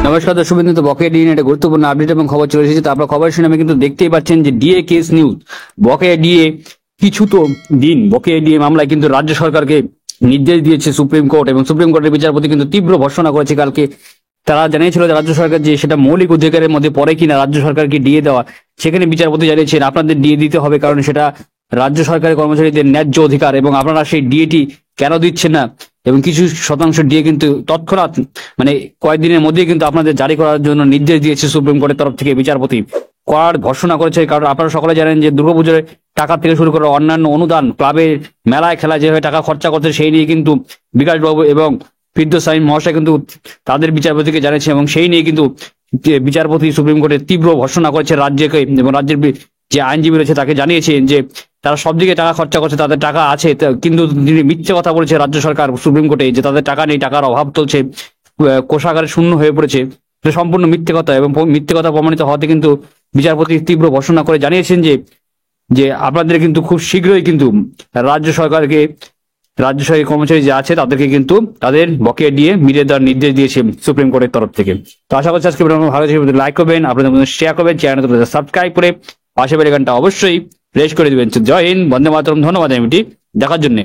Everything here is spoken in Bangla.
নমস্কার দর্শক বিন্দু, বকেয়া ডিএ নিয়ে একটা গুরুত্বপূর্ণ আপডেট এবং খবর চলে এসেছে। তারপর খবর শুনে আমি কিন্তু দেখতেই পাচ্ছেন যে ডিএ কেস নিউজ, বকেয়া ডিএ কিছু তো দিন বকেয়া ডিএ মামলায় কিন্তু রাজ্য সরকারকে নির্দেশ দিয়েছে সুপ্রিম কোর্ট, এবং সুপ্রিম কোর্টের বিচারপতি কিন্তু তীব্র ভর্ৎসনা করেছে কালকে। তারা জানিয়েছিল যে রাজ্য সরকার যে সেটা মৌলিক অধিকারের মধ্যে পড়ে কিনা রাজ্য সরকারকে ডিএ দেওয়া, সেখানে বিচারপতি জানিয়েছেন আপনাদের ডিএ দিতে হবে, কারণ সেটা রাজ্য সরকারের কর্মচারীদের ন্যায্য অধিকার, এবং আপনারা সেই ডিএটি কেন দিচ্ছেন না, এবং কিছু শতাংশ ডিএ কিন্তু তৎক্ষণাৎ মানে কয়েকদিনের মধ্যেই কিন্তু আপনাদের জারি করার জন্য নির্দেশ দিয়েছে সুপ্রিম কোর্টের তরফ থেকে বিচারপতি। করার ঘোষণা করেছে, কারণ আপনারা সকলে জানেন যে দুর্গাপুজোর টাকা থেকে শুরু করে অন্যান্য অনুদান, ক্লাবের মেলায় খেলা যেভাবে টাকা খরচা করছে সেই নিয়ে কিন্তু বিকাশবাবু এবং ফিরদৌস মহাশয় কিন্তু তাদের বিচারপতিকে জানিয়েছে, এবং সেই নিয়ে কিন্তু বিচারপতি সুপ্রিম কোর্টে তীব্র ভর্ৎসনা করেছে রাজ্যকে, এবং রাজ্যের যে আইনজীবী রয়েছে তাকে জানিয়েছেন যে তারা সব দিকে টাকা খরচা করছে, তাদের টাকা আছে, কিন্তু তিনি মিথ্যে কথা বলেছে রাজ্য সরকার সুপ্রিম কোর্টে যে তাদের টাকা নেই, টাকার অভাব চলছে, কোষাগারে শূন্য হয়ে পড়েছে। সম্পূর্ণ মিথ্যে কথা, এবং মিথ্যে কথা প্রমাণিত হওয়াতে কিন্তু বিচারপতি তীব্র ভর্ৎসনা করে জানিয়েছেন যে যে আপনাদের কিন্তু খুব শীঘ্রই কিন্তু রাজ্য সরকারি কর্মচারী যে আছে তাদেরকে কিন্তু তাদের বকেয়া দিয়ে মিলিয়ে দেওয়ার নির্দেশ দিয়েছে সুপ্রিম কোর্টের তরফ থেকে। তো আশা করছি আজকে ভালো লাইক করবেন, আপনাদের মধ্যে শেয়ার করবেন, চ্যানেল সাবস্ক্রাইব করে পাশে বেল আইকনটা অবশ্যই প্রেস করে দিবেন। জয় হিন্দ, বন্দে মাতরম। ধন্যবাদ এমটি দেখার জন্য।